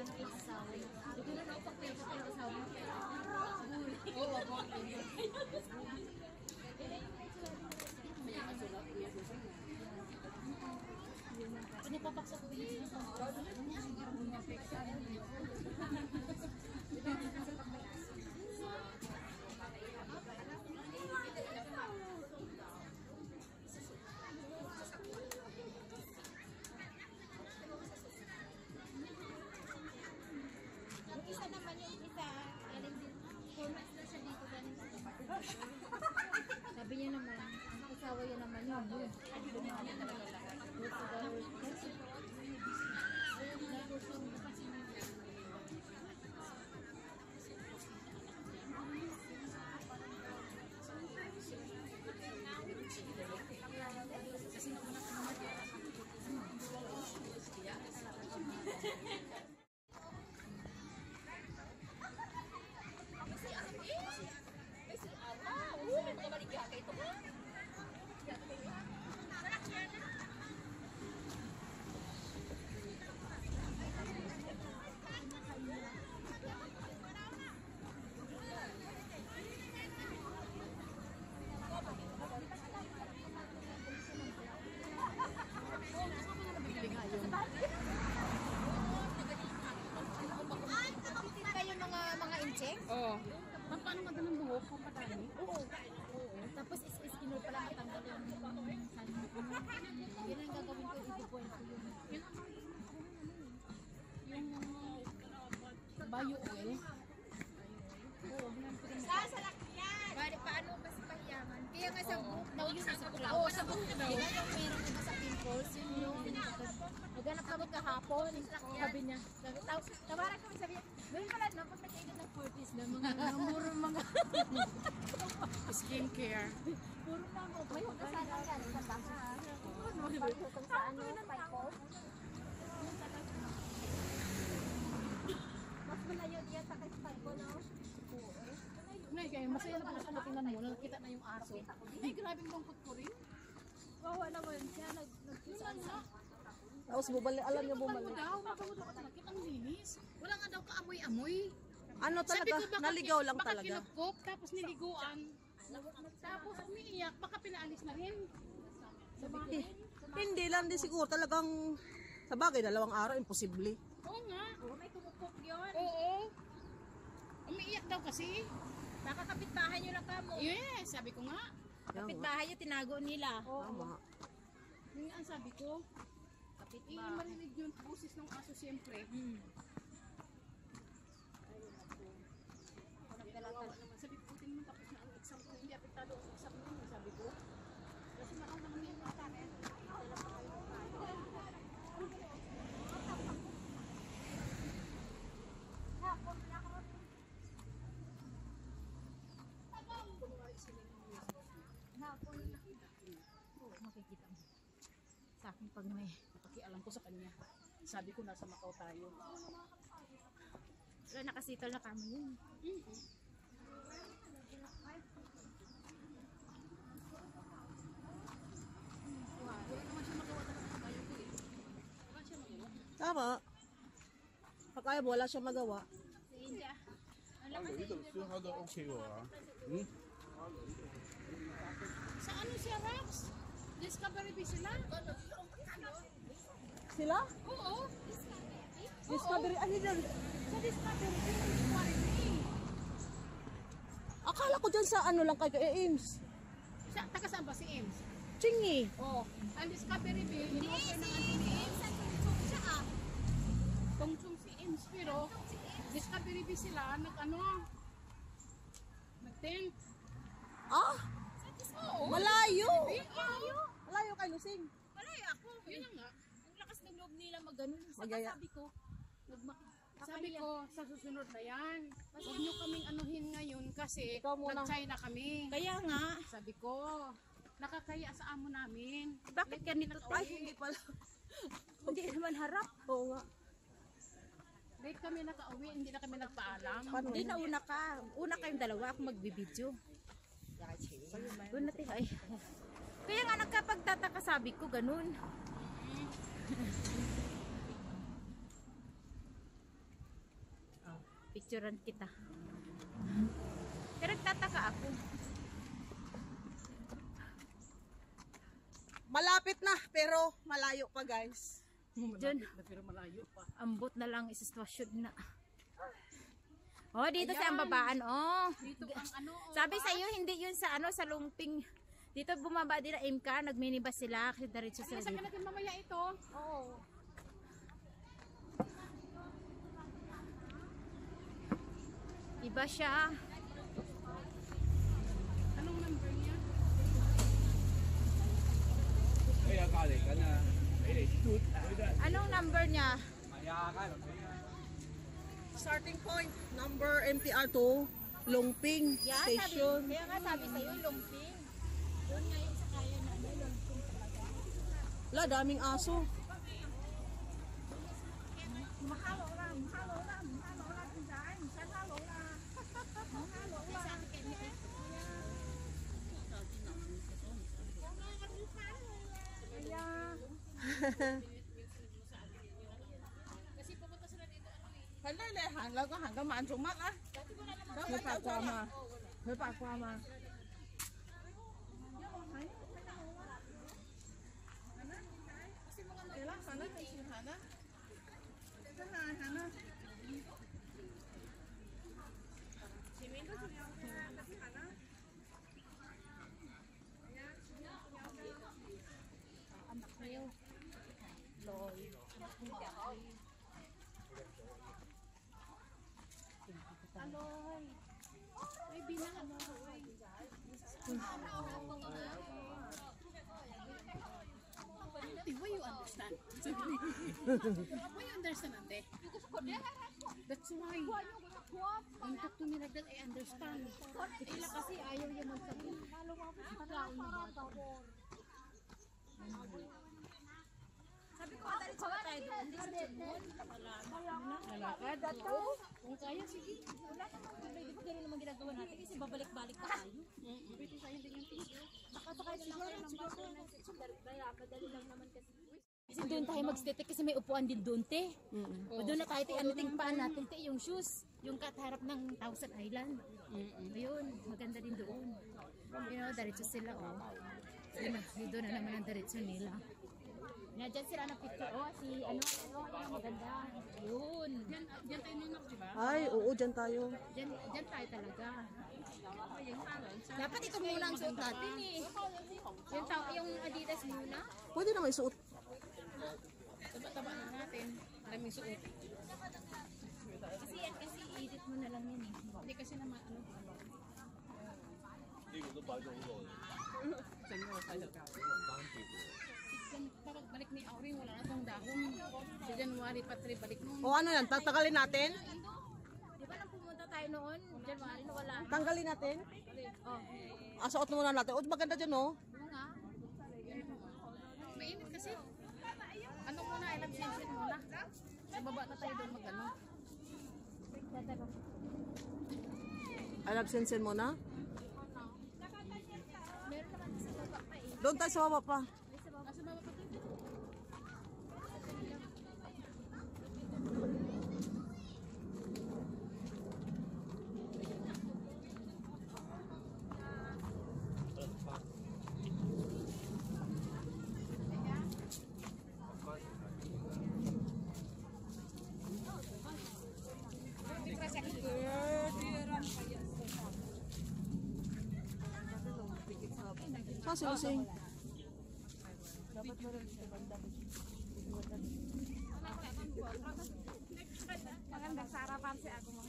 ng asawa. Hindi na ako pagpapit ng asawa. Oo, ako. Ano papaksa ko yun? Ang isa naman yung isa, aling din, 4 months na siya dito galing sa kapatid. Sabi niya naman, ang asawa niya naman yun. Kayo mga incheck? Oo. Paano madalang buhok kung patani? Oo. Tapos is-kinol pala matanggal yung saan mo. Yun ang gagawin ko, i-point ko yun. Yung bio oil. Oo, Paano kasi pahiyangan? Kaya nga sa book daw yun sa bukla. Oo, sa book daw. Yun yung meron iba sa pimples. Yun yung naghanap kami kahapon. Sabi niya. Tawaran kami sabi niya. Ngayon pala no, pag nag-edit ng 40s na muro mga Skincare. puro mga May hugasan lang yan sa taha. Kung sa ano, pimples. Mas malayo diyan sa kay ko, no? Nay, kaya masaya na pala siya natingnan mo. Nakita na yung aso. Ay, grabing lungkot ko rin. Wawa naman siya, nagkisan na. Tapos bumalik, alam niya Mabango bumalik. daw. Mabango daw. Nakita ang linis. Wala nga daw kaamoy-amoy. Ano Sabi talaga, ko, naligaw lang baka talaga. kinupkop, tapos niliguan. Tapos umiiyak, baka pinaalis na rin. Sabi ko, Hindi lang din siguro, talagang sa bagay, 2 araw, imposible. oo nga. Oo, may tumupok yun. Oo. Umiiyak daw kasi. Baka kapitbahay nyo lang kamo. Yes, sabi ko nga. Kapitbahay nyo, tinago nila. Tama. Yun nga ang sabi ko. Marinig yung boses ng aso siyempre. Kawawa naman. Sabi ko, buti naman tapos na ang exam ko. Hindi apektado ang exam ko. Sabi ko. Kasi makaw naman yung mga tanin. makikita mo. Sa akin pag may Pakialam ko sa kanya. Sabi ko, nasa Macau tayo. Wala, nakasitol na kamo yun. Wala naman siya magawa talaga sa bayo ko eh. Wala siya magawa. Tama. Pag ayaw mo, wala siyang magawa. Si India. 有呢度燒烤都 OK 喎嚇。Sa ano siya, Rax? Discovery Bee sila? Sila? Oo. Discovery, ano dyan? Sa Discovery Bee, Discovery Bee. Akala ko dyan sa ano lang kay Ames. Taga saan ba si Ames? Chingy. Oo. Ang Discovery Bee, Hindi, in-offer ng si Ames at Tungsong siya ah. Tongchong si Ames. Pero, Discovery Bee sila, nag-tent. Ah, Oo. malayo. Oo. Malayo kay Lusing. Malayo ako. Yun na nga. Ang lakas ng loob nila mag-ganun. Magaya. Sabi ko, Sabi ko, sa susunod na yan. Huwag nyo kaming anuhin ngayon kasi Ikaw muna. nag-China kami. kaya nga. Sabi ko, nakakaya sa amo namin. Bakit ganito to? Ay, hindi pala. Hindi naman harap. Oo nga. Late kami nakauwi, hindi na kami nagpaalam. Paano? Hindi na una ka. Una kayong dalawa, ako magbibideo. Doon natin ay. Kaya nga nagkapagtataka sabi ko, ganun. pipicturean kita. Pero nagtataka ako. Malapit na, pero malayo pa guys. Diyan, Pero malayo pa. ambot na lang isitwasyon na. Oh, dito sa ambabaan, oh. Dito ang ano, Sabi sa iyo hindi yun sa ano sa Lumping. Dito bumaba din ang MK, nagminibus sila kasi diretso sila Saan ka dito. natin mamaya ito? Oo. Iba siya. Anong number niya? Kaya kali ka na. Anong number niya? Starting point, number MTR to Longping Station. Kaya nga sabi sa iyo Lumping. Doon nga yung sakayan na ano, Lumping talaga. Wala, daming aso. Why you understand? Why you understand, ante? That's why. When talk to me like that, I understand. Ila kasi ayaw yung magsabi. Lalo mo ako sa tao na bata. Sabi ko, dali sa tayo doon. Hindi sa Chimon. Lalakad. Kung kaya, sige. Wala ka naman. Di ba ganun naman ginagawa natin? Kasi babalik-balik pa tayo. Pwede sa'yo din yung tissue. Nakasakay na lang kayo ng bus na madali lang naman kasi. Kasi doon tayo mag-stay kasi may upuan din doon, te. O doon na tayo, te, ano tingpaan natin, te, yung shoes. Yung katharap ng Thousand Island. Ayun, maganda din doon. You know, diretso sila, oh. Yun na, doon na naman ang diretso nila. Yan, dyan sila na picture. Oh, si ano, maganda. Yun. Diyan tayo nunak, di ba? Ay, oo, dyan tayo. Dyan tayo talaga. Dapat ito muna ang suot natin eh. Yung Adidas muna. Pwede naman isuot. Taba-taba na natin. Maraming suot. Kasi yan, kasi edit mo na lang yan eh. Hindi kasi naman, ano. Kapag balik ni Auring, wala na itong dahon. Sa January pa 3, balik nung. O ano yan, tatagalin natin? Di ba nang pumunta tayo noon? January na wala. Tanggalin natin? Oh, Asuot muna natin. O, maganda dyan, oh. ano nga? Mainit kasi. Ano muna, ilang sensin muna. Sa baba na tayo doon mag-ano. Alabsensin mo na? Meron naman sa baba pa eh. Doon tayo sa baba pa. Nasa baba pa tayo. Saan si Lusing? Magandang sarapan si ako mo.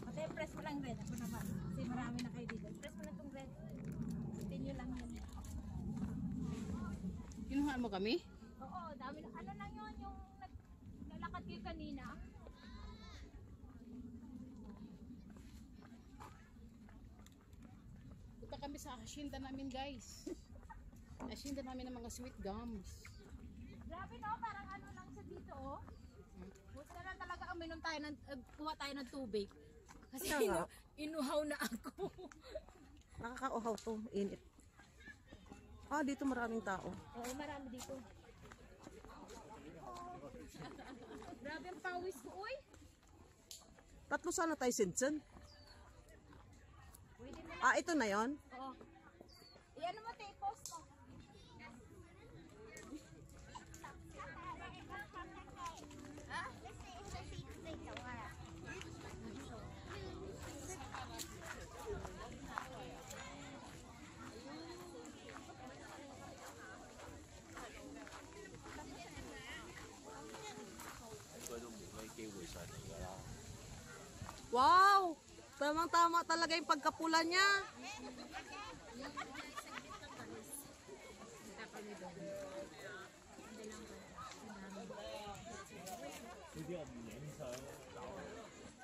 Ate, press mo lang red. Ako naman. Kasi marami na kayo dito. Press mo lang itong red. Continue lang yun. Kinuhaan mo kami? Oo, dami na. Ano lang yun? Yung naglalakad kayo kanina. Punta kami sa hacienda namin, guys. Hacienda namin ng mga sweet gums. Grabe no, parang ano lang sa dito oh. Gusto na lang talaga uminom tayo ng, kuha tayo ng tubig. Kasi Kaya nga. inuhaw na ako. Nakakauhaw to. Init. Ah, dito maraming tao. Oo, marami dito. Grabe ang pawis ko, uy. Tatlo sana tayo, Sinsen. Ah, ito na yon. Oo. Iyan mo, te, post mo. Wow! Tamang-tama talaga yung pagkapula niya.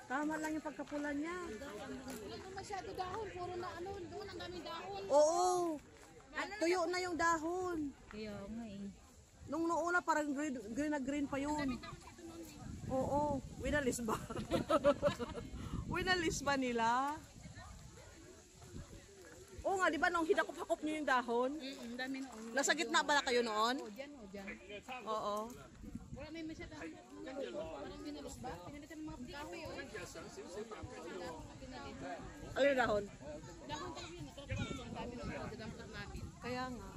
Tama lang yung pagkapula niya. Wala naman masyado dahon. Puro na ano, doon ang daming dahon. Oo. Tuyo na yung dahon. Kaya nga eh. Nung noona parang green na green pa yun. Oo. Winalis ba? Winalis ba nila? Oo nga, di ba nung hinakop-hakop niyo yung dahon? Ang dami na. Nasa gitna ba kayo noon? O, dyan, o, dyan. Oo. Wala may masyado dahon. Parang pinalis ba? Pinalitan ng mga kahoy, o. Ano yung dahon? Dahon talaga yun. Ang dami na. Dadampak namin. Kaya nga.